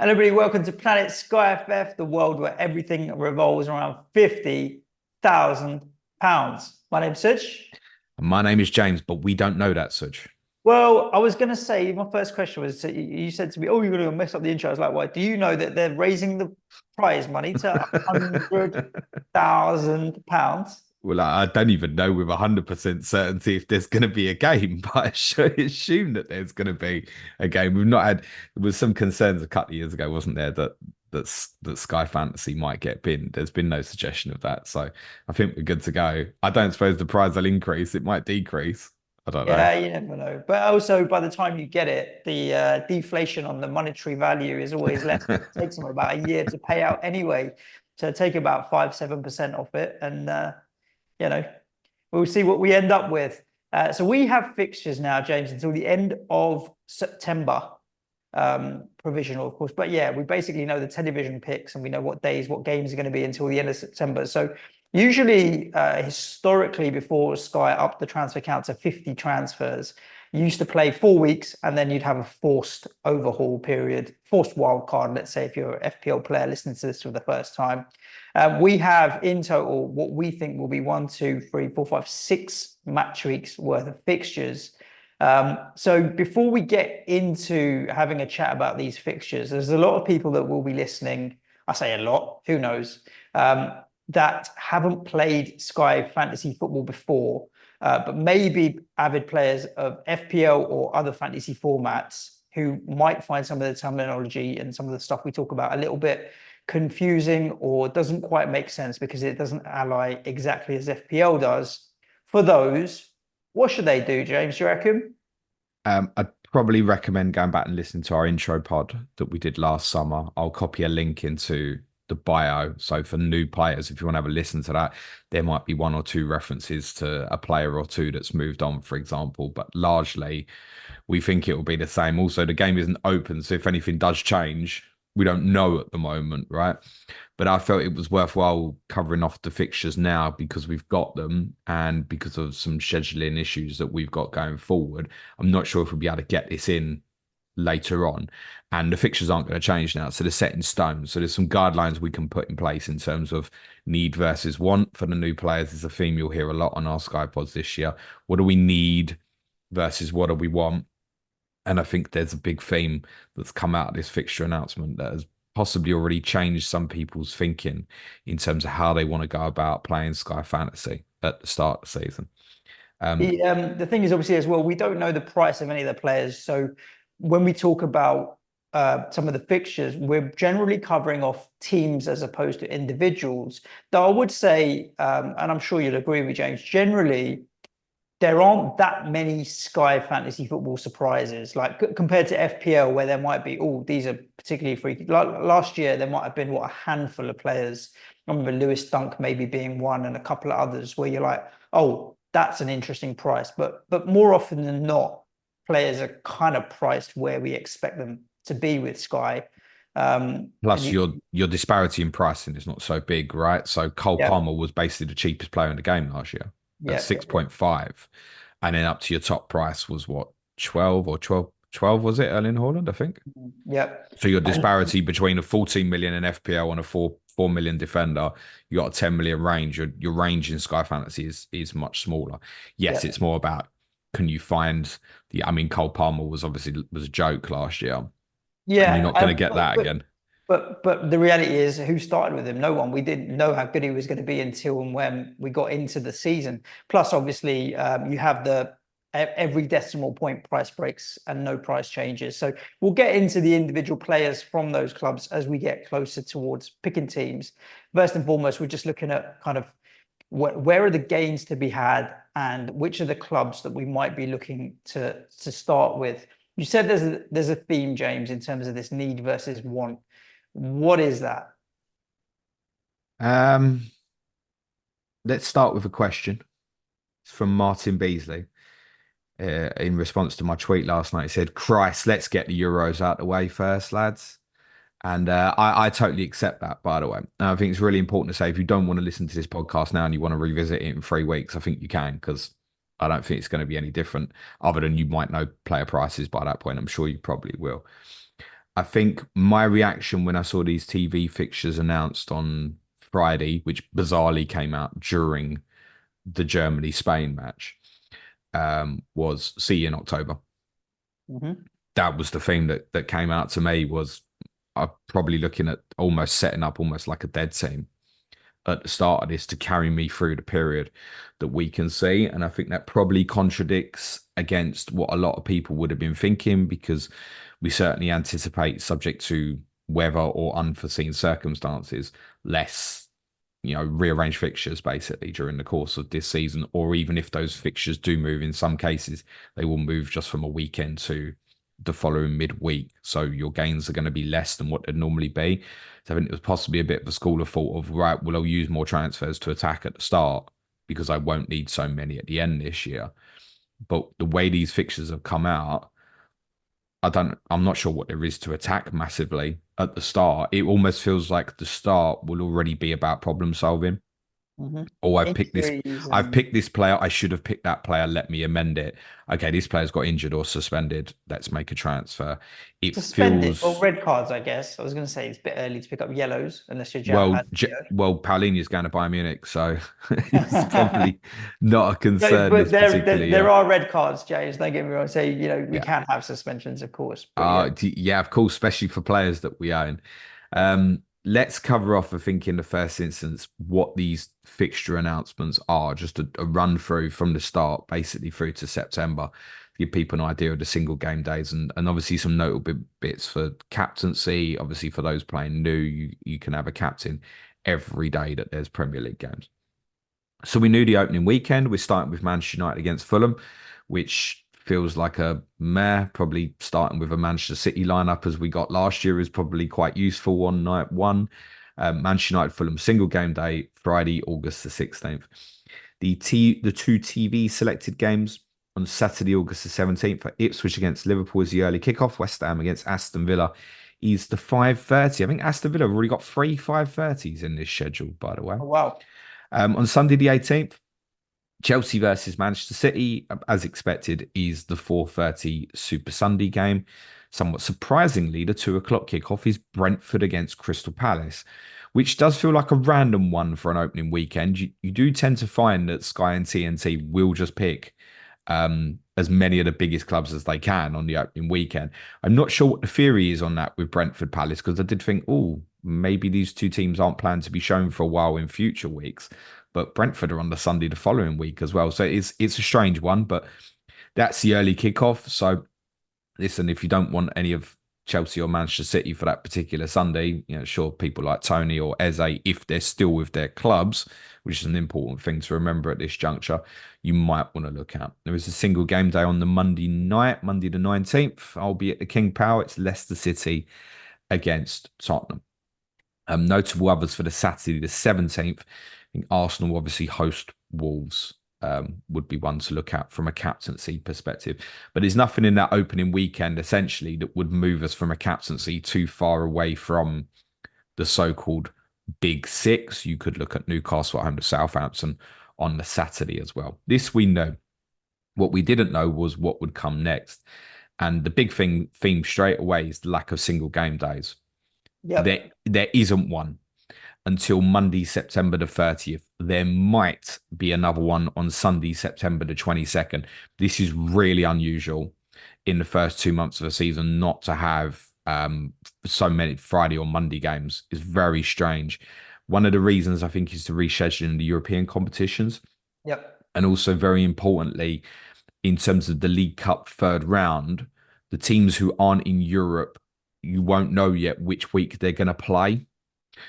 Hello, everybody. Welcome to Planet SkyFF, the world where everything revolves around £50,000. My name's Suj. My name is James, but we don't know that, Such. Well, I was going to say, my first question was, you said to me, oh, you're going to mess up the intro. I was like, why? Do you know that they're raising the prize money to £100,000? Well, I don't even know with 100% certainty if there's going to be a game, but I should assume that there's going to be a game. We've not had, there was some concerns a couple of years ago, wasn't there, that Sky Fantasy might get binned. There's been no suggestion of that. So I think we're good to go. I don't suppose the prize will increase. It might decrease. I don't know. Yeah, you never know. But also, by the time you get it, the deflation on the monetary value is always less. It takes them about a year to pay out anyway. So take about 5-7% off it, and you know, we'll see what we end up with. So we have fixtures now, James, until the end of September, provisional, of course. But yeah, we basically know the television picks and we know what days, what games are going to be until the end of September. So usually, historically, before Sky upped the transfer count to 50 transfers, you used to play 4 weeks and then you'd have a forced overhaul period, forced wild card, let's say, if you're an FPL player listening to this for the first time. We have in total what we think will be 1, 2, 3, 4, 5, 6 match weeks worth of fixtures. So before we get into having a chat about these fixtures, there's a lot of people that will be listening. I say a lot, who knows, that haven't played Sky Fantasy Football before, but maybe avid players of FPL or other fantasy formats who might find some of the terminology and some of the stuff we talk about a little bit confusing or doesn't quite make sense because it doesn't ally exactly as FPL does. For those, what should they do, James, do you reckon? I'd probably recommend going back and listening to our intro pod that we did last summer. I'll copy a link into the bio. So for new players, if you want to have a listen to that, there might be one or two references to a player or two that's moved on, for example. But largely, we think it will be the same. Also, the game isn't open, so if anything does change, we don't know at the moment, right? But I felt it was worthwhile covering off the fixtures now because we've got them and because of some scheduling issues that we've got going forward. I'm not sure if we'll be able to get this in later on. And the fixtures aren't going to change now. So they're set in stone. So there's some guidelines we can put in place in terms of need versus want for the new players. Is a theme you'll hear a lot on our Sky pods this year. What do we need versus what do we want? And I think there's a big theme that's come out of this fixture announcement that has possibly already changed some people's thinking in terms of how they want to go about playing Sky Fantasy at the start of the season. The thing is, obviously, as well, we don't know the price of any of the players. So when we talk about some of the fixtures, we're generally covering off teams as opposed to individuals. Though I would say, and I'm sure you'll agree with me, James, generally, there aren't that many Sky Fantasy Football surprises, like compared to FPL, where there might be, oh, these are particularly freaky. Like last year, there might have been a handful of players. I remember Lewis Dunk maybe being one, and a couple of others where you're like, oh, that's an interesting price. But more often than not, players are kind of priced where we expect them to be with Sky. And Plus, your disparity in pricing is not so big, right? So Cole yeah, Palmer was basically the cheapest player in the game last year at yeah, 6.5. And then up to your top price was what, 12 or 12 was it, Erling Haaland, I think? yeah. So your And disparity between a 14 million in FPL and a 4 million defender, you got a 10 million range. Your range in Sky Fantasy is much smaller. Yes, yeah, it's more about can you find the I mean, Cole Palmer was obviously was a joke last year, and you're yeah. not going to get that But again. but the reality is, who started with him? No one. We didn't know how good he was going to be until and when we got into the season. Plus, obviously, you have the every decimal point price breaks and no price changes. So we'll get into the individual players from those clubs as we get closer towards picking teams. First and foremost, we're just looking at kind of where are the gains to be had and which are the clubs that we might be looking to start with. You said there's a theme, James, in terms of this need versus want. What is that? Um, let's start with a question. It's from Martin Beasley. In response to my tweet last night, he said, "Christ, let's get the Euros out the way first, lads." And I totally accept that, by the way. And I think it's really important to say if you don't want to listen to this podcast now and you want to revisit it in 3 weeks, I think you can, because I don't think it's going to be any different other than you might know player prices by that point. I'm sure you probably will. I think my reaction when I saw these TV fixtures announced on Friday, which bizarrely came out during the Germany-Spain match, was see you in October. Hmm. That was the thing that came out to me was I'm probably looking at almost setting up almost like a dead team at the start of this to carry me through the period that we can see. And I think that probably contradicts against what a lot of people would have been thinking because we certainly anticipate, subject to weather or unforeseen circumstances, less, rearrange fixtures basically during the course of this season. Or even if those fixtures do move, in some cases, they will move just from a weekend to the following midweek. So your gains are going to be less than what they'd normally be. So I think it was possibly a bit of a school of thought of, right, well, I'll use more transfers to attack at the start because I won't need so many at the end this year. But the way these fixtures have come out, I'm not sure what there is to attack massively at the start. It almost feels like the start will already be about problem solving. Hmm. Oh, Injuries I've and picked this player. I should have picked that player. Let me amend it. Okay, this player's got injured or suspended. Let's make a transfer. It suspended. Well, feels red cards, I guess. I was going to say it's a bit early to pick up yellows unless you're João well, Paulinho's going to Bayern Munich, so it's Madison. probably not a No, concern but this particular there year. are red cards, James. Don't get me wrong. So, we Yeah. can have suspensions, of course. But yeah. Yeah, of course, especially for players that we own. Yeah. Let's cover off, I think, in the first instance, what these fixture announcements are. Just a run through from the start, basically through to September, to give people an idea of the single game days and obviously some notable bits for captaincy. Obviously, for those playing new, you can have a captain every day that there's Premier League games. So we knew the opening weekend. We're starting with Manchester United against Fulham, which feels like a meh. Probably starting with a Manchester City lineup as we got last year is probably quite useful on night one. Manchester United Fulham single game day, Friday, August the 16th. The two TV selected games on Saturday, August the 17th for Ipswich against Liverpool is the early kickoff. West Ham against Aston Villa is the 5:30. I think Aston Villa have already got three 5:30s in this schedule, by the way. Oh, wow. On Sunday the 18th, Chelsea versus Manchester City, as expected, is the 4:30 Super Sunday game. Somewhat surprisingly, the 2 o'clock kickoff is Brentford against Crystal Palace, which does feel like a random one for an opening weekend. You do tend to find that Sky and TNT will just pick as many of the biggest clubs as they can on the opening weekend. I'm not sure what the theory is on that with Brentford Palace because I did think, oh, maybe these two teams aren't planned to be shown for a while in future weeks. But Brentford are on the Sunday the following week as well. So it's a strange one, but that's the early kickoff. So listen, if you don't want any of Chelsea or Manchester City for that particular Sunday, sure, people like Tony or Eze, if they're still with their clubs, which is an important thing to remember at this juncture, you might want to look at. There is a single game day on the Monday night, Monday the 19th. I'll be at the King Power. It's Leicester City against Tottenham. Notable others for the Saturday the 17th. I think Arsenal obviously host Wolves, would be one to look at from a captaincy perspective. But there's nothing in that opening weekend, essentially, that would move us from a captaincy too far away from the so-called Big Six. You could look at Newcastle at home to Southampton on the Saturday as well. This we know. What we didn't know was what would come next. And the big theme straight away is the lack of single game days. Yep. There isn't one until Monday, September the 30th. There might be another one on Sunday, September the 22nd. This is really unusual in the first 2 months of the season not to have so many Friday or Monday games. Is very strange. One of the reasons I think is to rescheduling the European competitions. Yep. And also very importantly, in terms of the League Cup third round, the teams who aren't in Europe, you won't know yet which week they're going to play.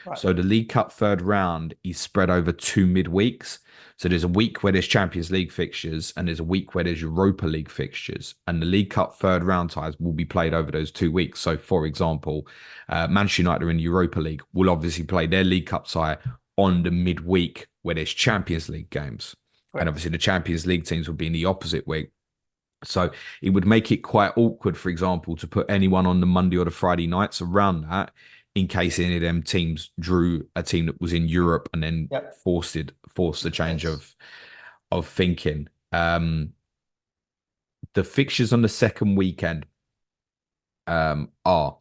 Right. So the League Cup third round is spread over 2 midweeks. So there's a week where there's Champions League fixtures and there's a week where there's Europa League fixtures. And the League Cup third round ties will be played over those 2 weeks. So, for example, Manchester United are in Europa League will obviously play their League Cup tie on the midweek where there's Champions League games. And Correct. obviously the Champions League teams will be in the opposite week. So it would make it quite awkward, for example, to put anyone on the Monday or the Friday nights around that in case any of them teams drew a team that was in Europe and then Yep. forced the change Yes. of thinking. The fixtures on the second weekend are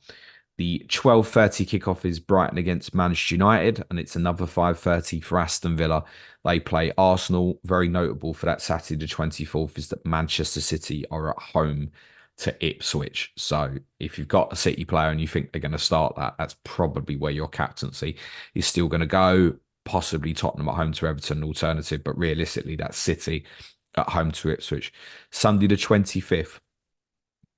The 12:30 kickoff is Brighton against Manchester United, and it's another 5:30 for Aston Villa. They play Arsenal. Very notable for that Saturday the 24th is that Manchester City are at home to Ipswich. So if you've got a City player and you think they're going to start that, that's probably where your captaincy is still going to go. Possibly Tottenham at home to Everton, an alternative, but realistically, that's City at home to Ipswich. Sunday the 25th,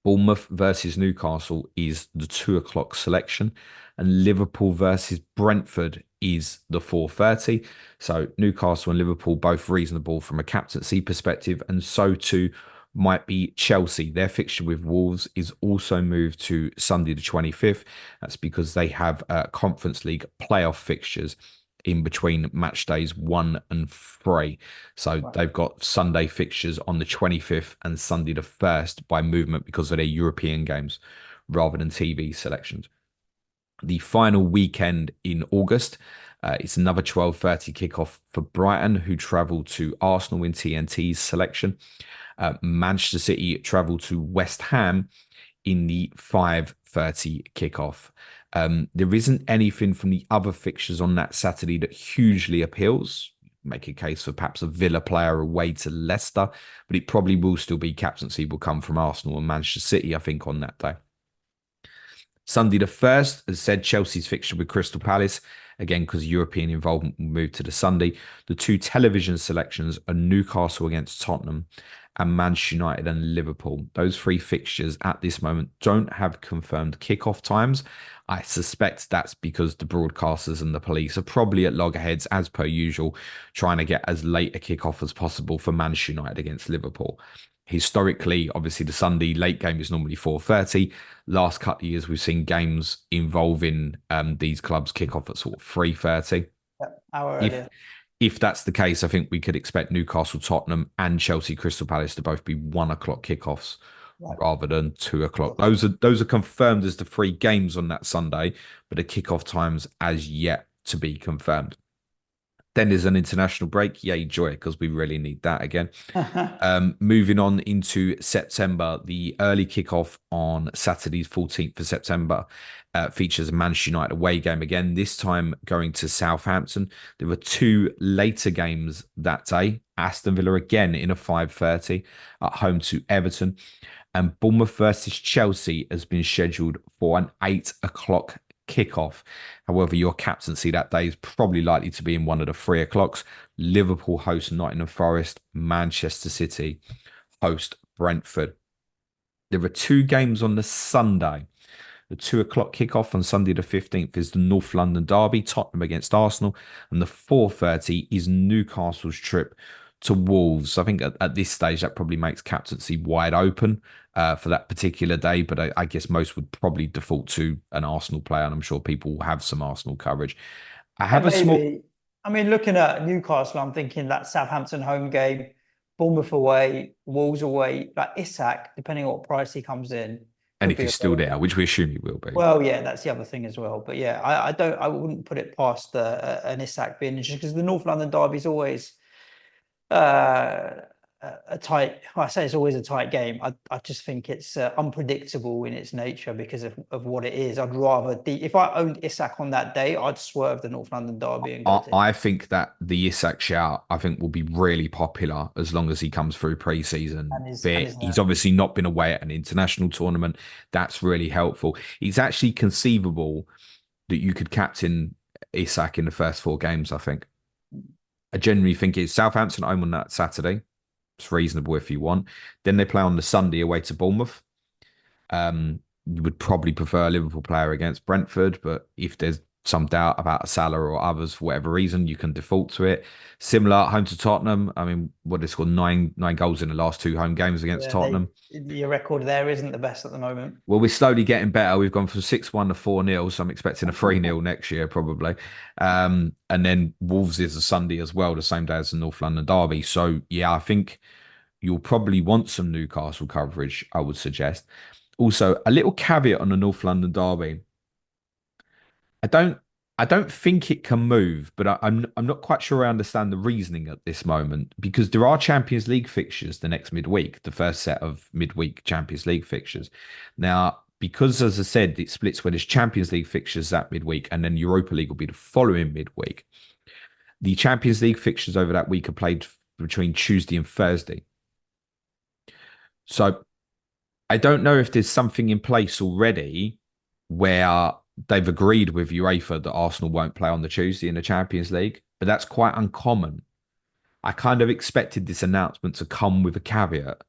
Bournemouth versus Newcastle is the 2 o'clock selection, and Liverpool versus Brentford is the 4:30. So Newcastle and Liverpool both reasonable from a captaincy perspective, and so too might be Chelsea. Their fixture with Wolves is also moved to Sunday the 25th. That's because they have Conference League playoff fixtures in between match days 1 and 3. So they've got Sunday fixtures on the 25th and Sunday the 1st by movement because of their European games rather than TV selections. The final weekend in August, it's another 12:30 kickoff for Brighton, who travel to Arsenal in TNT's selection. Manchester City travel to West Ham in the 5:30 kickoff. There isn't anything from the other fixtures on that Saturday that hugely appeals. Make a case for perhaps a Villa player away to Leicester, but it probably will still be captaincy will come from Arsenal and Manchester City, I think, on that day. Sunday the 1st, as said, Chelsea's fixture with Crystal Palace. Again, because European involvement will move to the Sunday. The two television selections are Newcastle against Tottenham and Manchester United and Liverpool. Those three fixtures at this moment don't have confirmed kickoff times. I suspect that's because the broadcasters and the police are probably at loggerheads, as per usual, trying to get as late a kickoff as possible for Manchester United against Liverpool. Historically, obviously, the Sunday late game is normally 4:30. Last couple of years, we've seen games involving these clubs kick off at sort of 3:30. Hour earlier. If that's the case, I think we could expect Newcastle, Tottenham, and Chelsea, Crystal Palace to both be 1 o'clock kickoffs rather than 2 o'clock. Those are confirmed as the three games on that Sunday, but the kickoff times as yet to be confirmed. Then there's an international break. Yay, joy, because we really need that again. Moving on into September, the early kickoff on Saturday, 14th of September, features a Manchester United away game again, this time going to Southampton. There were two later games that day. Aston Villa again in a 5:30 at home to Everton. And Bournemouth versus Chelsea has been scheduled for an 8 o'clock kickoff. However, your captaincy that day is probably likely to be in one of the 3 o'clocks. Liverpool host Nottingham Forest, Manchester City host Brentford. There are two games on the Sunday. The 2 o'clock kickoff on Sunday the 15th is the North London derby, Tottenham against Arsenal, and the 4:30 is Newcastle's trip to Wolves. I think at this stage that probably makes captaincy wide open for that particular day, but I guess most would probably default to an Arsenal player, and I'm sure people will have some Arsenal coverage. I have I mean, looking at Newcastle, I'm thinking that Southampton home game, Bournemouth away, Wolves away, like Isak, depending on what price he comes in. And if he's still there, which we assume he will be. Well, yeah, that's the other thing as well. But yeah, I wouldn't put it past an Isak being interesting because the North London derby is always a tight. Well, I say it's always a tight game. I just think it's unpredictable in its nature because of what it is. I'd rather if I owned Isak on that day, I'd swerve the North London derby and go I think that the Isak shout will be really popular as long as he comes through pre-season. He's obviously not been away at an international tournament. That's really helpful. It's actually conceivable that you could captain Isak in the first four games, I think. I generally think it's Southampton home on that Saturday. It's reasonable if you want. Then they play on the Sunday away to Bournemouth. You would probably prefer a Liverpool player against Brentford, but if there's some doubt about a Salah or others for whatever reason, you can default to it. Similar home to Tottenham. I mean, they scored nine goals in the last two home games against Tottenham. Your record there isn't the best at the moment. Well, we're slowly getting better. We've gone from 6-1 to 4-0, so I'm expecting a 3-0 next year probably. And then Wolves is a Sunday as well, the same day as the North London derby. So yeah, I think you'll probably want some Newcastle coverage, I would suggest. Also, a little caveat on the North London derby. I don't think it can move, but I'm not quite sure I understand the reasoning at this moment because there are Champions League fixtures the next midweek, the first set of midweek Champions League fixtures. Now, because, as I said, it splits where there's Champions League fixtures that midweek and then Europa League will be the following midweek. The Champions League fixtures over that week are played between Tuesday and Thursday. So I don't know if there's something in place already where they've agreed with UEFA that Arsenal won't play on the Tuesday in the Champions League, but that's quite uncommon. I kind of expected this announcement to come with a caveat,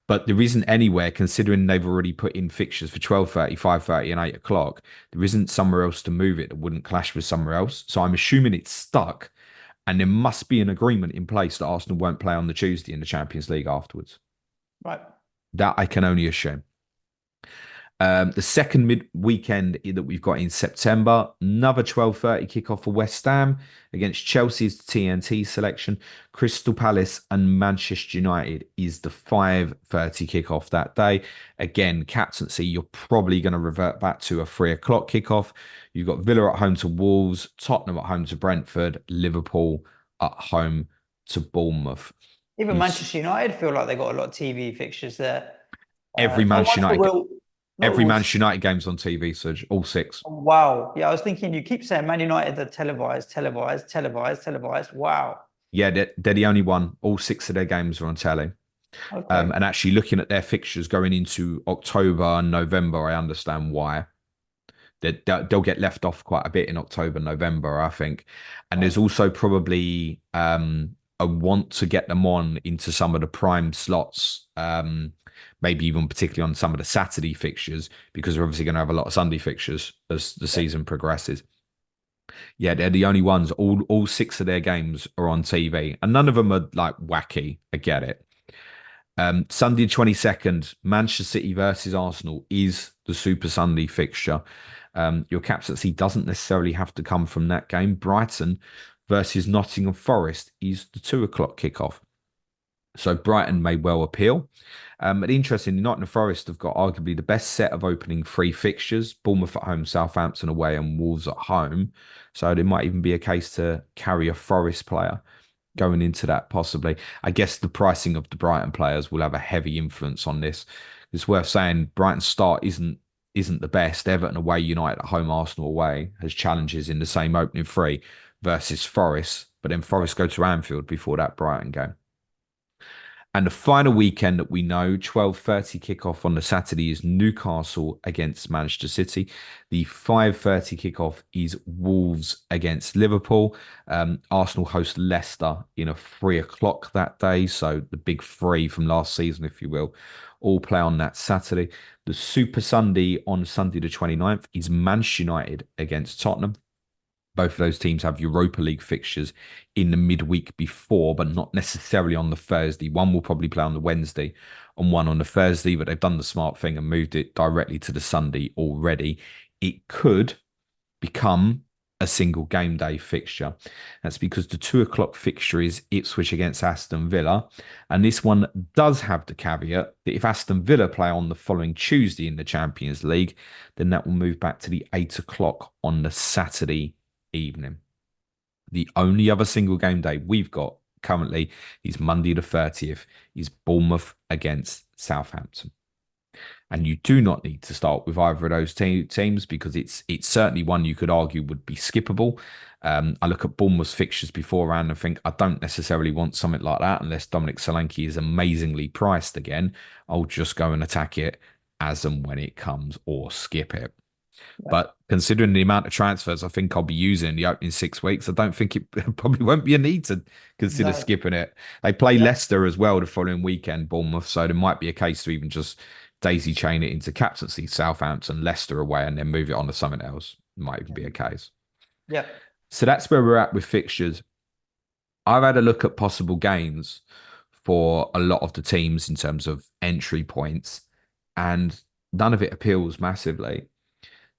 but there isn't anywhere, considering they've already put in fixtures for 12:30, 5:30 and 8 o'clock. There isn't somewhere else to move it that wouldn't clash with somewhere else. So I'm assuming it's stuck, and there must be an agreement in place that Arsenal won't play on the Tuesday in the Champions League afterwards. Right. That I can only assume. The second mid weekend that we've got in September, another 12:30 kickoff for West Ham against Chelsea's TNT selection. Crystal Palace and Manchester United is the 5:30 kickoff that day. Again, captaincy, you're probably going to revert back to a 3 o'clock kickoff. You've got Villa at home to Wolves, Tottenham at home to Brentford, Liverpool at home to Bournemouth. Even Manchester United feel like they got a lot of TV fixtures there. Every Not Manchester much for United. Will. Not Every all. Manchester United game's on TV, Suj, all six. Wow. Yeah, I was thinking you keep saying Man United are televised, televised, televised, televised. Wow. Yeah, they're the only one. All six of their games are on telly. Okay. And actually looking at their fixtures going into October and November, I understand why. They'll get left off quite a bit in October, November, I think. And there's also probably a want to get them on into some of the prime slots, maybe even particularly on some of the Saturday fixtures, because we're obviously going to have a lot of Sunday fixtures as the season progresses. Yeah, they're the only ones. All six of their games are on TV, and none of them are like wacky. I get it. Sunday 22nd, Manchester City versus Arsenal is the Super Sunday fixture. Your captaincy doesn't necessarily have to come from that game. Brighton versus Nottingham Forest is the 2 o'clock kickoff. So Brighton may well appeal. But interestingly, Nottingham Forest have got arguably the best set of opening three fixtures: Bournemouth at home, Southampton away, and Wolves at home. So there might even be a case to carry a Forest player going into that, possibly. I guess the pricing of the Brighton players will have a heavy influence on this. It's worth saying Brighton's start isn't the best. Everton away, United at home, Arsenal away has challenges in the same opening three versus Forest, but then Forest go to Anfield before that Brighton game. And the final weekend that we know, 12:30 kickoff on the Saturday, is Newcastle against Manchester City. The 5:30 kickoff is Wolves against Liverpool. Arsenal host Leicester in a 3 o'clock that day. So the big three from last season, if you will, all play on that Saturday. The Super Sunday on Sunday the 29th is Manchester United against Tottenham. Both of those teams have Europa League fixtures in the midweek before, but not necessarily on the Thursday. One will probably play on the Wednesday and one on the Thursday, but they've done the smart thing and moved it directly to the Sunday already. It could become a single game day fixture. That's because the 2 o'clock fixture is Ipswich against Aston Villa. And this one does have the caveat that if Aston Villa play on the following Tuesday in the Champions League, then that will move back to the 8 o'clock on the Saturday evening. The only other single game day we've got currently is Monday the 30th, is Bournemouth against Southampton. And you do not need to start with either of those teams because it's certainly one you could argue would be skippable. I look at Bournemouth's fixtures beforehand and think I don't necessarily want something like that unless Dominic Solanke is amazingly priced again. I'll just go and attack it as and when it comes or skip it. But considering the amount of transfers I think I'll be using in the opening 6 weeks, I don't think it probably won't be a need to consider skipping it. They play Leicester as well the following weekend, Bournemouth, so there might be a case to even just daisy chain it into captaincy, Southampton, Leicester away, and then move it on to something else. Might even be a case. Yeah. So that's where we're at with fixtures. I've had a look at possible games for a lot of the teams in terms of entry points, and none of it appeals massively.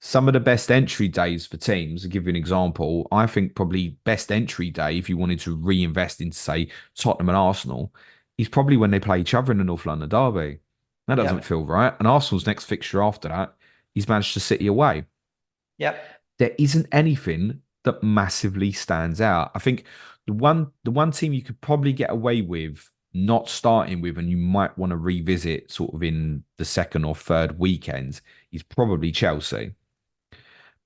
Some of the best entry days for teams, to give you an example, I think probably best entry day if you wanted to reinvest into, say, Tottenham and Arsenal, is probably when they play each other in the North London derby. That doesn't feel right. And Arsenal's next fixture after that is Manchester City away. Yep. There isn't anything that massively stands out. I think the one team you could probably get away with not starting with, and you might want to revisit sort of in the second or third weekends, is probably Chelsea.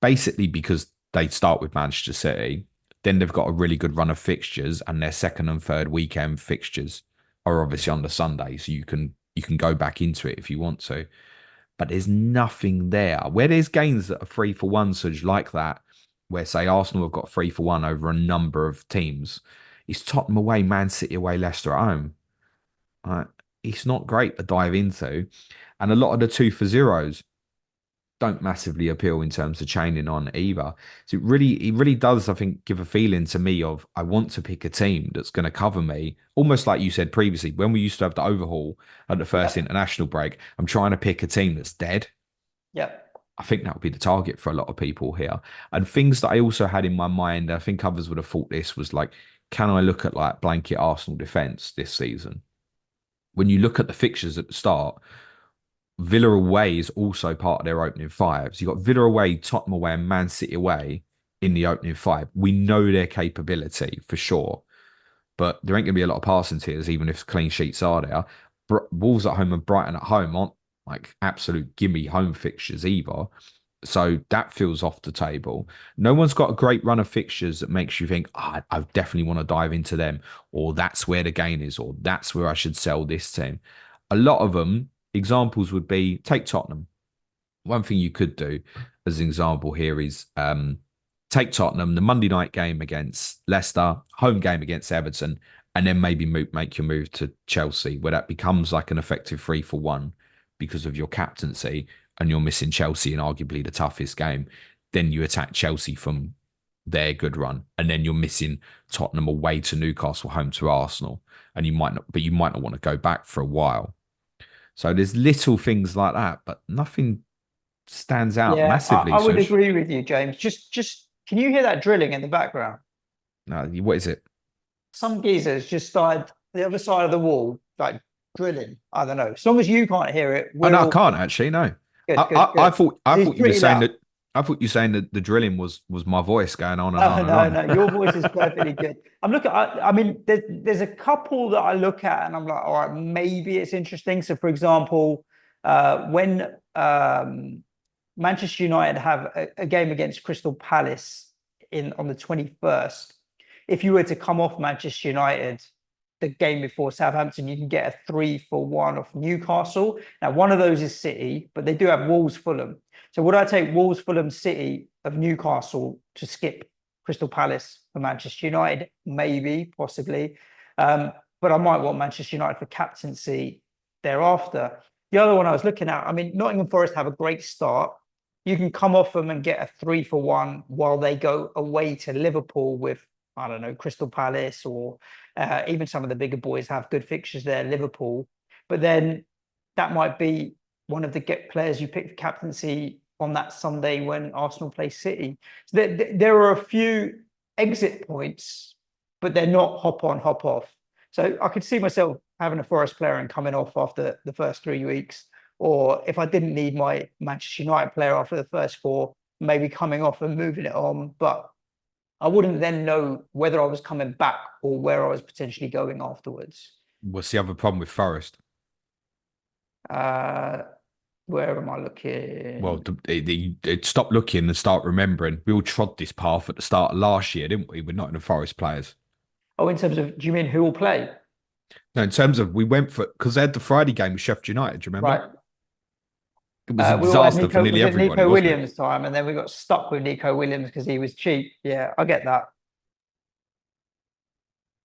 Basically, because they start with Manchester City, then they've got a really good run of fixtures, and their second and third weekend fixtures are obviously on the Sunday, so you can go back into it if you want to. But there's nothing there. Where there's games that are 3-for-1, Such like that, where say Arsenal have got 3-for-1 over a number of teams, it's Tottenham away, Man City away, Leicester at home. Uh, it's not great to dive into. And a lot of the 2-for-0s don't massively appeal in terms of chaining on either. So it really does, I think, give a feeling to me of I want to pick a team that's going to cover me, almost like you said previously when we used to have the overhaul at the first Yep. international break. I'm trying to pick a team that's dead. Yep. I think that would be the target for a lot of people here. And things that I also had in my mind, I think others would have thought this was like, can I look at like blanket Arsenal defence this season? When you look at the fixtures at the start, Villa away is also part of their opening five. So you've got Villa away, Tottenham away, and Man City away in the opening five. We know their capability for sure, but there ain't going to be a lot of passing tiers, even if clean sheets are there. Wolves at home and Brighton at home aren't like absolute gimme home fixtures either. So that feels off the table. No one's got a great run of fixtures that makes you think, I definitely want to dive into them, or that's where the gain is, or that's where I should sell this team. A lot of them, examples would be take Tottenham. One thing you could do as an example here is take Tottenham, the Monday night game against Leicester, home game against Everton, and then maybe make your move to Chelsea, where that becomes like an effective 3-for-1 because of your captaincy, and you're missing Chelsea in arguably the toughest game. Then you attack Chelsea from their good run, and then you're missing Tottenham away to Newcastle, home to Arsenal, and you might not want to go back for a while. So there's little things like that, but nothing stands out Yeah, massively, I would Sush. agree with you, James. Just can you hear that drilling in the background? No, what is it? Some geezers just started the other side of the wall, like drilling. I don't know. As long as you can't hear it, Oh we're no, I all can't actually. No, good, good, I good. thought I 'Cause he's thought you were pretty saying loud. that. I thought you were saying that the drilling was my voice going on and No, on and no, on. no. Your voice is perfectly good. I'm looking. I mean, there's a couple that I look at, and I'm like, all right, maybe it's interesting. So, for example, when Manchester United have a game against Crystal Palace in on the 21st, if you were to come off Manchester United the game before Southampton, you can get a 3-for-1 off Newcastle. Now, one of those is City, but they do have Wolves, Fulham. So would I take Wolves, Fulham, City of Newcastle to skip Crystal Palace for Manchester United? Maybe, possibly. But I might want Manchester United for captaincy thereafter. The other one I was looking at, I mean, Nottingham Forest have a great start. You can come off them and get a 3-for-1 while they go away to Liverpool with, I don't know, Crystal Palace, or even some of the bigger boys have good fixtures there, Liverpool. But then that might be one of the get players you pick for captaincy on that Sunday when Arsenal play City. So there are a few exit points, but they're not hop on, hop off. So I could see myself having a Forest player and coming off after the first 3 weeks. Or if I didn't need my Manchester United player after the first four, maybe coming off and moving it on. But I wouldn't then know whether I was coming back or where I was potentially going afterwards. What's the other problem with Forest? Uh, where am I Well, looking? stop looking and start remembering. We all trod this path at the start of last year, didn't we? We're not in the Forest players. Oh, in terms of, do you mean who will play? No, in terms of we went for because they had the Friday game with Sheffield United. Do you remember? Right. It was a We all had disaster for Nico, nearly was it everybody, Nico wasn't it? Williams time? And then we got stuck with Nico Williams because he was cheap. Yeah, I get that.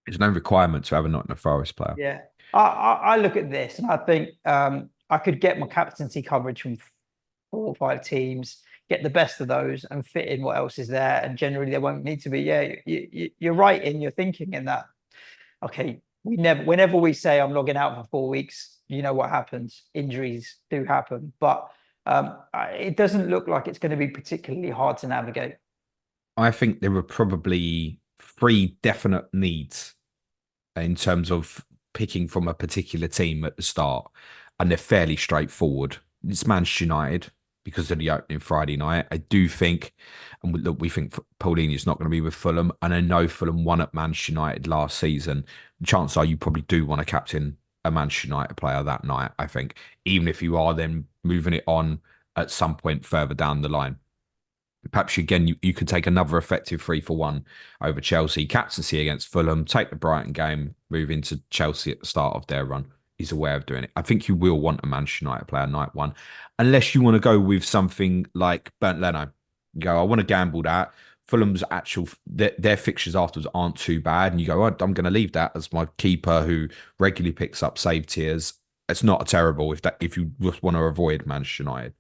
There's no requirement to have a Nottingham Forest player. Yeah. I look at this and I think I could get my captaincy coverage from 4 or 5 teams, get the best of those and fit in what else is there. And generally there won't need to be. Yeah, you're right in your thinking in that. Okay, whenever we say I'm logging out for 4 weeks, you know what happens. Injuries do happen, but it doesn't look like it's going to be particularly hard to navigate. I think there were probably three definite needs in terms of picking from a particular team at the start, and they're fairly straightforward. It's Manchester United. because of the opening Friday night. I do think, and look, we think Paulinho's not going to be with Fulham, and I know Fulham won at Manchester United last season. Chances are you probably do want to captain a Manchester United player that night, I think, even if you are then moving it on at some point further down the line. Perhaps again, you could take another effective 3-for-1 over Chelsea, captaincy against Fulham, take the Brighton game, move into Chelsea at the start of their run. Is a way of doing it. I think you will want a Manchester United player night one, unless you want to go with something like Bernd Leno. You go, I want to gamble that. Fulham's actual their fixtures afterwards aren't too bad, and you go, oh, I'm going to leave that as my keeper who regularly picks up save tiers. It's not terrible if you just want to avoid Manchester United.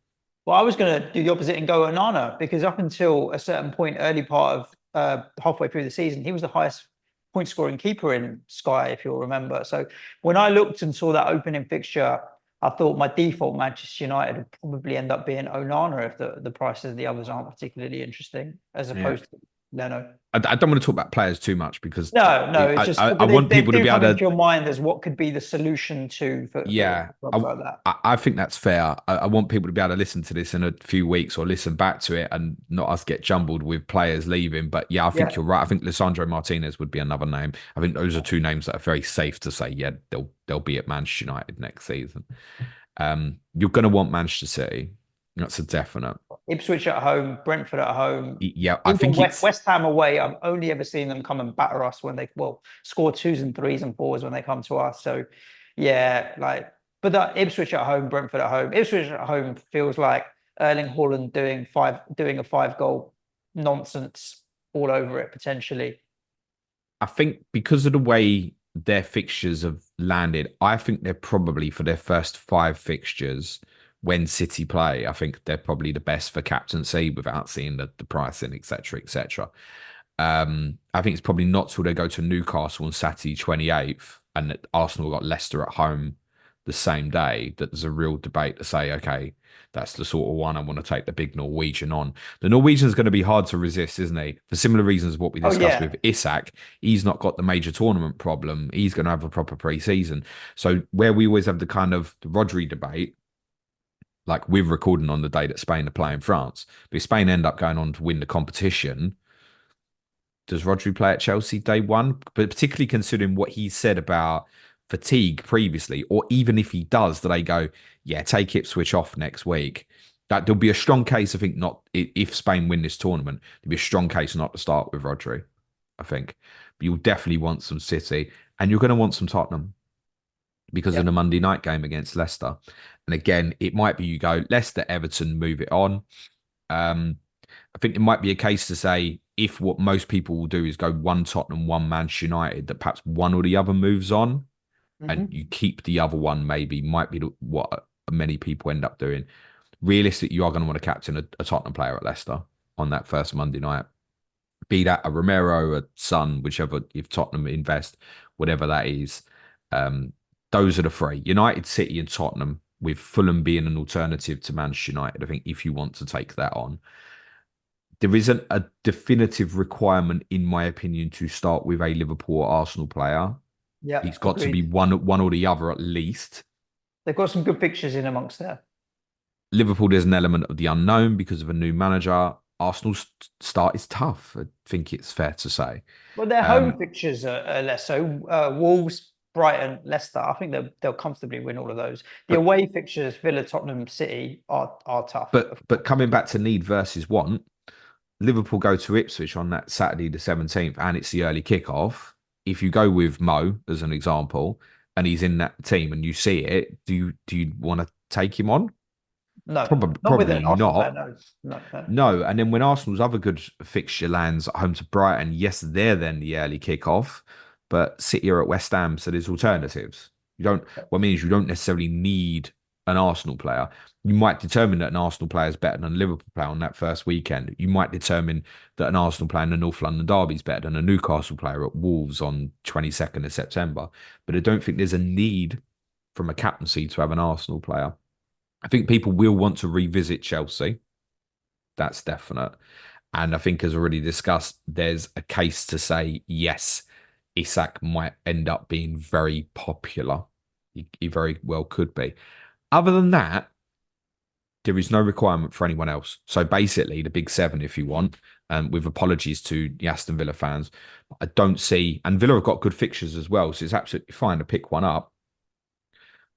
Well, I was going to do the opposite and go Onana because up until a certain point, early part of halfway through the season, he was the highest point scoring keeper in Sky, if you'll remember. So when I looked and saw that opening fixture, I thought my default Manchester United would probably end up being Onana if the prices of the others aren't particularly interesting, as Yeah. opposed to Leno. I don't want to talk about players too much because No, it's just I want they people to do be come able into to. your mind as what could be the solution to for Yeah, clubs like that. I think that's fair. I want people to be able to listen to this in a few weeks or listen back to it and not us get jumbled with players leaving. But yeah, I think Yeah. you're right. I think Lisandro Martinez would be another name. I think those are two names that are very safe to say, yeah, they'll be at Manchester United next season. You're going to want Manchester City. That's a definite. Ipswich at home, Brentford at home. Yeah, I Even think it's. West Ham away, I've only ever seen them come and batter us when they score twos and threes and fours when they come to us. So yeah, but that Ipswich at home, Brentford at home. Ipswich at home feels like Erling Haaland doing a 5 goal nonsense all over it potentially. I think because of the way their fixtures have landed, I think they're probably for their first five fixtures when City play. I think they're probably the best for captaincy without seeing the pricing, etc., etc. I think it's probably not till they go to Newcastle on Saturday 28th and that Arsenal got Leicester at home the same day that there's a real debate to say, okay, that's the sort of one I want to take the big Norwegian on. The Norwegian's going to be hard to resist, isn't he? For similar reasons what we Oh discussed yeah, with Isak, he's not got the major tournament problem. He's going to have a proper pre-season. So where we always have the kind of the Rodri debate, like we're recording on the day that Spain are playing France, but if Spain end up going on to win the competition, does Rodri play at Chelsea day one? But particularly considering what he said about fatigue previously, or even if he does, do they go, yeah, take Ipswich off next week? That there'll be a strong case, I think, not if Spain win this tournament, there'll be a strong case not to start with Rodri, I think. But you'll definitely want some City, and you're going to want some Tottenham because of yep, the Monday night game against Leicester. And again, it might be you go Leicester, Everton, move it on. I think it might be a case to say if what most people will do is go one Tottenham, one Manchester United, that perhaps one or the other moves on and hmm you keep the other one, maybe might be what many people end up doing. Realistic, you are going to want to captain a Tottenham player at Leicester on that first Monday night. Be that a Romero, a Son, whichever, if Tottenham invest, whatever that is. Um, those are the three. United, City, and Tottenham, with Fulham being an alternative to Manchester United. I think if you want to take that on, there isn't a definitive requirement, in my opinion, to start with a Liverpool or Arsenal player. yeah, He's got to be agreed. one or the other at least. They've got some good fixtures in amongst there. Liverpool, there's an element of the unknown because of a new manager. Arsenal's start is tough. I think it's fair to say. Well, their home Um, fixtures are less so. Wolves, Brighton, Leicester. I think they'll comfortably win all of those. The but away fixtures, Villa, Tottenham, City are tough. but coming back to need versus want, Liverpool go to Ipswich on that Saturday the 17th, and it's the early kickoff. If you go with Mo as an example, and he's in that team, and you see it, do you want to take him on? No, not with Probably an Arsenal player. not. No, no, no. No, and then when Arsenal's other good fixture lands at home to Brighton, yes, they're then the early kickoff, but City are at West Ham, so there's alternatives. You don't, what means you don't necessarily need an Arsenal player. You might determine that an Arsenal player is better than a Liverpool player on that first weekend. You might determine that an Arsenal player in the North London Derby is better than a Newcastle player at Wolves on 22nd of September. But I don't think there's a need from a captaincy to have an Arsenal player. I think people will want to revisit Chelsea. That's definite. And I think, as already discussed, there's a case to say, yes, Isak might end up being very popular. He very well could be. Other than that, There is no requirement for anyone else. So basically, the big seven, if you want, with apologies to the Aston Villa fans, I don't see, and Villa have got good fixtures as well, so it's absolutely fine to pick one up.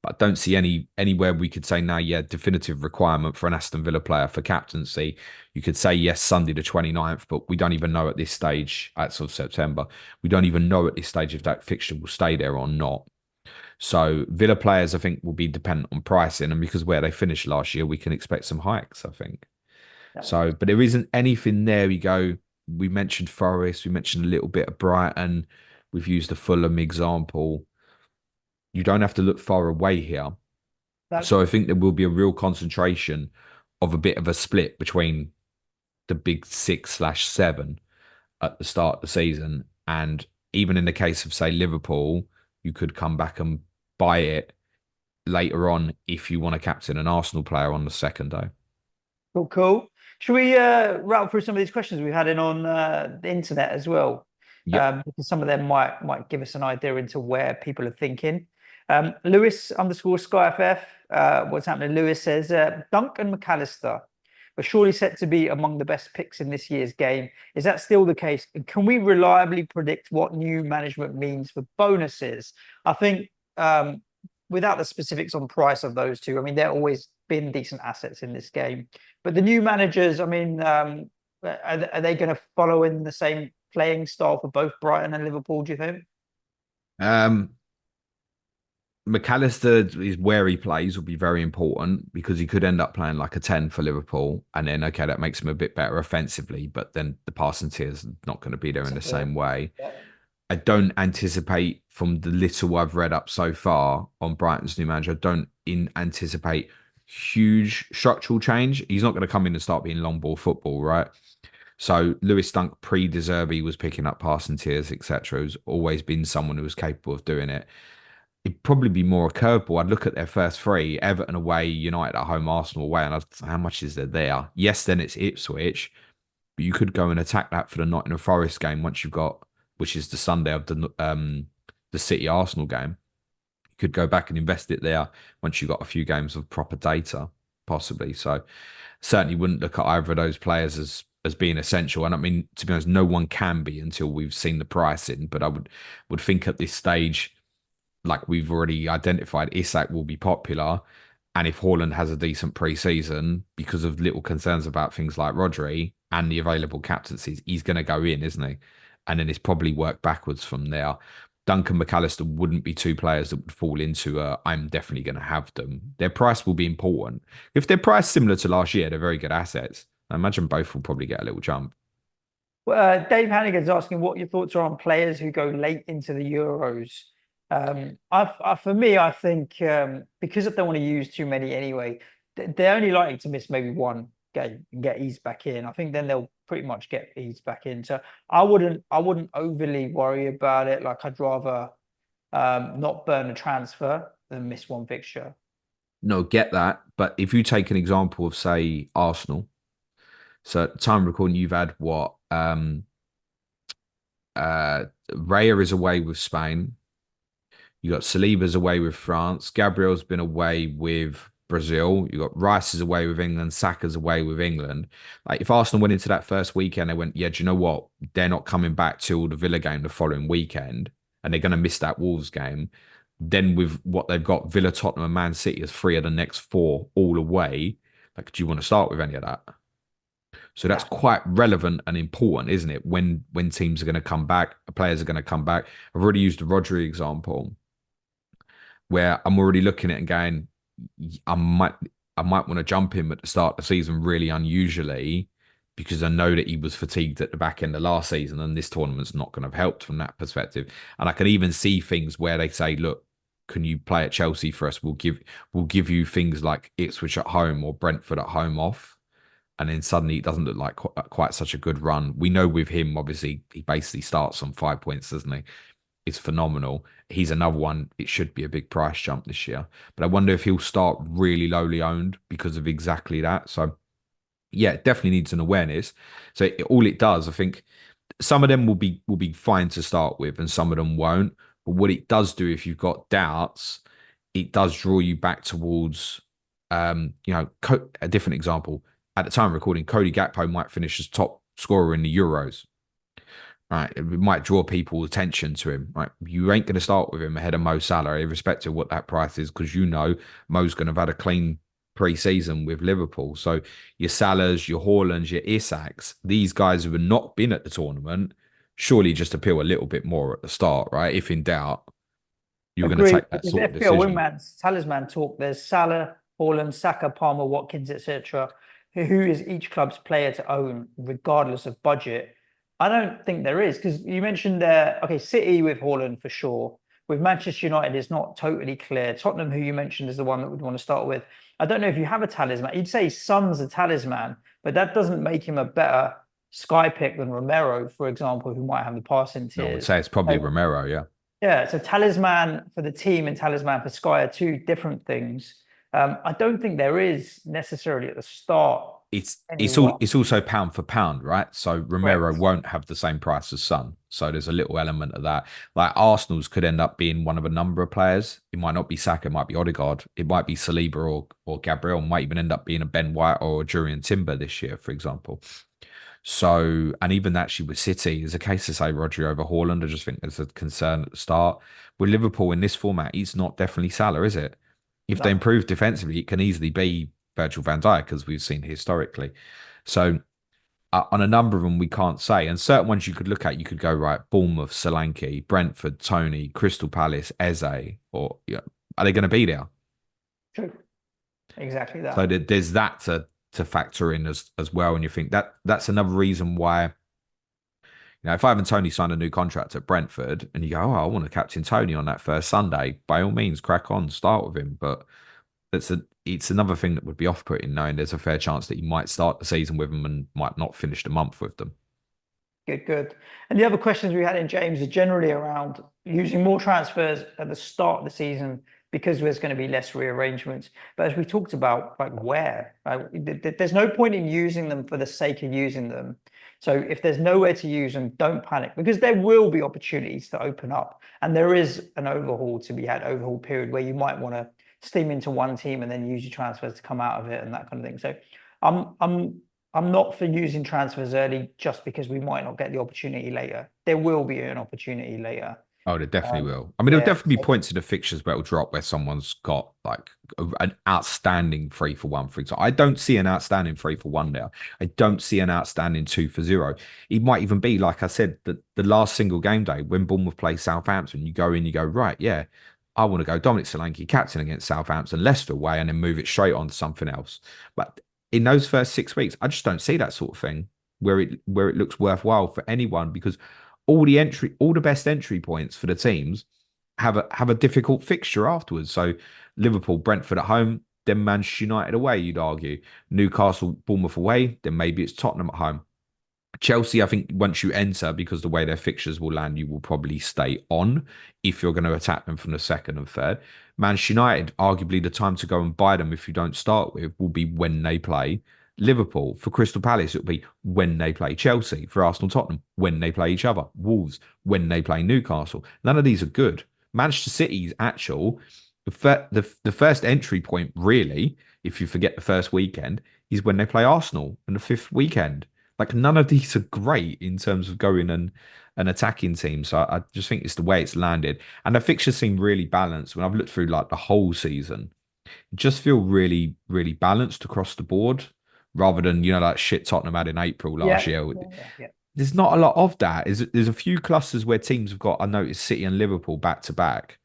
But I don't see anywhere we could say now, yeah, definitive requirement for an Aston Villa player for captaincy. You could say yes, Sunday the 29th, but we don't even know at this stage, at sort of September, we don't even know at this stage if that fixture will stay there or not. So Villa players, I think, will be dependent on pricing, and because where they finished last year, we can expect some hikes, I think. Yeah, So, but there isn't anything there. We go. We mentioned Forest. We mentioned a little bit of Brighton. We've used the Fulham example. You don't have to look far away here. that's So I think there will be a real concentration of a bit of a split between the big 6/7 at the start of the season, and even in the case of say Liverpool, you could come back and buy it later on if you want to captain an Arsenal player on the second day. cool. Cool. Should we rattle through some of these questions we've had in on the internet as well? Yep. Because some of them might give us an idea into where people are thinking. Lewis underscore SkyFF, what's happening? Lewis says Duncan McAllister was surely set to be among the best picks in this year's game. Is that still the case? And can we reliably predict what new management means for bonuses? I think without the specifics on price of those two, I mean, they're always been decent assets in this game. But the new managers, I mean, are they going to follow in the same playing style for both Brighton and Liverpool, do you think? Um, McAllister is where he plays will be very important because he could end up playing like a 10 for Liverpool. And then, okay, that makes him a bit better offensively, but then the passing tier's not going to be there in the Exactly. same way. Yeah. I don't anticipate, from the little I've read up so far on Brighton's new manager, I don't anticipate huge structural change. He's not going to come in and start being long ball football, right? So Lewis Dunk pre-De Zerbi was picking up passing tiers, etc. Who's always been someone who was capable of doing it. It'd probably be more a curveball. I'd look at their first three: Everton away, United at home, Arsenal away, and how much is there? Yes, then it's Ipswich, but you could go and attack that for the Nottingham Forest game once you've got, which is the Sunday of the City Arsenal game. You could go back and invest it there once you've got a few games of proper data, possibly. So certainly wouldn't look at either of those players as being essential. And I mean, to be honest, no one can be until we've seen the pricing. But I would think at this stage, like we've already identified, Isak will be popular. And if Haaland has a decent pre-season, because of little concerns about things like Rodri and the available captaincies, he's going to go in, isn't he? And then it's probably work backwards from there. Duncan McAllister wouldn't be two players that would fall into I'm definitely going to have them. Their price will be important. If they're priced similar to last year, they're very good assets. I imagine both will probably get a little jump. Well, Dave Hannigan's asking what your thoughts are on players who go late into the Euros. For me, I think because I don't want to use too many anyway, they're only likely to miss maybe one game and get eased back in. I think then they'll pretty much get eased back in. So I wouldn't overly worry about it. Like I'd rather not burn a transfer than miss one fixture. No, get that. But if you take an example of, say, Arsenal, so at the time of recording, you've had what? Raya is away with Spain. You got Saliba's away with France. Gabriel's been away with Brazil. You got Rice is away with England. Saka's away with England. Like if Arsenal went into that first weekend, they went, yeah, do you know what? They're not coming back till the Villa game the following weekend, and they're going to miss that Wolves game. Then with what they've got, Villa, Tottenham, and Man City as three of the next four all away. Like, do you want to start with any of that? So that's Yeah. quite relevant and important, isn't it? When teams are going to come back, players are going to come back. I've already used the Rodri example where I'm already looking at it and going, I might I might want to jump him at the start of the season really unusually because I know that he was fatigued at the back end of last season and this tournament's not going to have helped from that perspective. And I can even see things where they say, look, can you play at Chelsea for us? We'll give you things like Ipswich at home or Brentford at home off. And then suddenly it doesn't look like quite such a good run. We know with him, obviously, he basically starts on 5 points, doesn't he? It's phenomenal. He's another one. It should be a big price jump this year. But I wonder if he'll start really lowly owned because of exactly that. So, yeah, it definitely needs an awareness. So all it does, I think, some of them will be fine to start with, and some of them won't. But what it does do, if you've got doubts, it does draw you back towards A different example. At the time of recording, Cody Gakpo might finish as top scorer in the Euros. Right, it might draw people's attention to him. Right, you ain't going to start with him ahead of Mo Salah, irrespective of what that price is, because Mo's going to have had a clean pre-season with Liverpool. So your Salahs, your Haalands, your Isaks, these guys who have not been at the tournament, surely just appeal a little bit more at the start, right? If in doubt, you're going to Agreed. take that Because sort of FPL decision. wingman's talisman talk, there's Salah, Haaland, Saka, Palmer, Watkins, etc. Who is each club's player to own, regardless of budget? I don't think there is, because you mentioned there, okay, City with Haaland for sure. With Manchester United, it's not totally clear. Tottenham, who you mentioned, is the one that we'd want to start with. I don't know if you have a talisman. You'd say Son's a talisman, but that doesn't make him a better Sky pick than Romero, for example, who might have the passing No, I would tiers. say it's probably Romero, yeah. Yeah, so talisman for the team and talisman for Sky are two different things. I don't think there is necessarily at the start anyone. It's also pound for pound, right? So Romero Correct. won't have the same price as Son. So there's a little element of that. Like Arsenal's could end up being one of a number of players. It might not be Saka, it might be Odegaard, it might be Saliba or Gabriel, it might even end up being a Ben White or a Jurian Timber this year, for example. So, and even actually with City, there's a case to say Rodri over Haaland. I just think there's a concern at the start. With Liverpool in this format, it's not definitely Salah, is it? If they No. improve defensively, it can easily be Virgil van Dijk, as we've seen historically. So, on a number of them, we can't say. And certain ones you could look at, you could go, right, Bournemouth, Solanke, Brentford, Tony, Crystal Palace, Eze, or are they going to be there? True. Exactly So that. there's that to factor in as well. And you think that's another reason why, if Ivan Tony signed a new contract at Brentford and you go, oh, I want to captain Tony on that first Sunday, by all means, crack on, start with him. But it's another thing that would be off-putting, knowing there's a fair chance that you might start the season with them and might not finish the month with them. Good, good. And the other questions we had in James are generally around using more transfers at the start of the season because there's going to be less rearrangements. But as we talked about, like where, right? There's no point in using them for the sake of using them. So if there's nowhere to use them, don't panic because there will be opportunities to open up. And there is an overhaul to be had, overhaul period where you might want to steam into one team and then use your transfers to come out of it and that kind of thing. So I'm not for using transfers early just because we might not get the opportunity later. There will be an opportunity later. Oh, they definitely will. I mean, there'll Yeah. definitely be points in the fixtures where it'll drop where someone's got like an outstanding 3 for 1, for example. I don't see an outstanding 3 for 1 there. I don't see an outstanding 2 for 0. It might even be, like I said, the last single game day when Bournemouth plays Southampton, you go in, you go, right, yeah, I want to go Dominic Solanke captain against Southampton, Leicester away, and then move it straight on to something else. But in those first 6 weeks, I just don't see that sort of thing where it looks worthwhile for anyone because all the best entry points for the teams have a difficult fixture afterwards. So Liverpool, Brentford at home, then Manchester United away, you'd argue. Newcastle, Bournemouth away, then maybe it's Tottenham at home. Chelsea, I think once you enter, because the way their fixtures will land, you will probably stay on if you're going to attack them from the second and third. Manchester United, arguably the time to go and buy them if you don't start with, will be when they play Liverpool. For Crystal Palace, it'll be when they play Chelsea. For Arsenal, Tottenham, when they play each other. Wolves, when they play Newcastle. None of these are good. Manchester City's actual, the first entry point, really, if you forget the first weekend, is when they play Arsenal in the fifth weekend. Like none of these are great in terms of going and attacking teams. So I just think it's the way it's landed. And the fixtures seem really balanced. When I've looked through like the whole season, it just feel really, really balanced across the board rather than, like shit Tottenham had in April last Yeah. year. Yeah. There's not a lot of that. There's a few clusters where teams have got, I noticed City and Liverpool back to back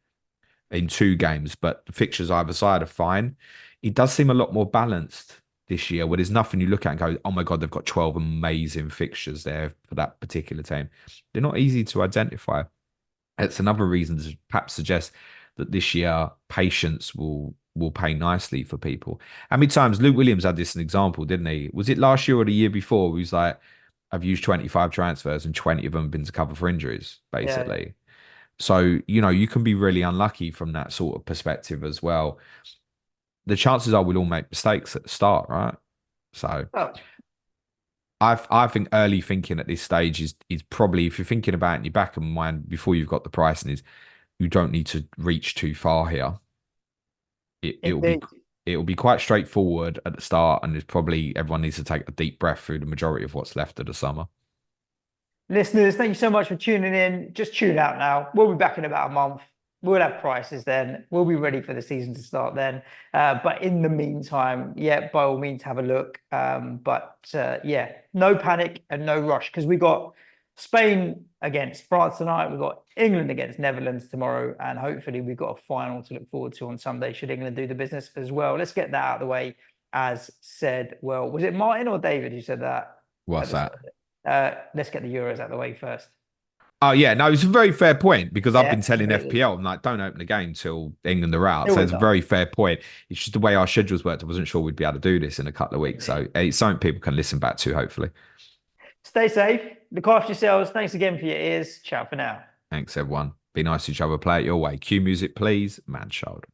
in 2 games, but the fixtures either side are fine. It does seem a lot more balanced this year where there's nothing you look at and go, oh my God, they've got 12 amazing fixtures there for that particular team. They're not easy to identify. It's another reason to perhaps suggest that this year patience will pay nicely for people. How many times Luke Williams had this as an example, didn't he? Was it last year or the year before? He was like, I've used 25 transfers and 20 of them have been to cover for injuries, Yeah. basically. So, you can be really unlucky from that sort of perspective as well. The chances are we'll all make mistakes at the start, right? So Oh, I think early thinking at this stage is probably, if you're thinking about it in your back of mind before you've got the pricing, is you don't need to reach too far here. It'll be indeed. it will be quite straightforward at the start, and it's probably everyone needs to take a deep breath through the majority of what's left of the summer. Listeners, thank you so much for tuning in. Just tune out now. We'll be back in about a month. We'll have prices then. We'll be ready for the season to start then. But in the meantime, yeah, by all means, have a look. Yeah, no panic and no rush, because we got Spain against France tonight. We've got England against Netherlands tomorrow. And hopefully we've got a final to look forward to on Sunday, should England do the business as well. Let's get that out of the way, as said. Well, was it Martin or David who said that? What's that? Let's get the Euros out of the way first. Oh yeah, no, it's a very fair point, because I've Yeah, been telling absolutely. FPL, I'm like, don't open the game till England are out. Till So we're it's a done. very fair point. It's just the way our schedules worked. I wasn't sure we'd be able to do this in a couple of weeks. So it's something people can listen back to, hopefully. Stay safe. Look after yourselves. Thanks again for your ears. Ciao for now. Thanks, everyone. Be nice to each other. Play it your way. Cue music, please. Man child.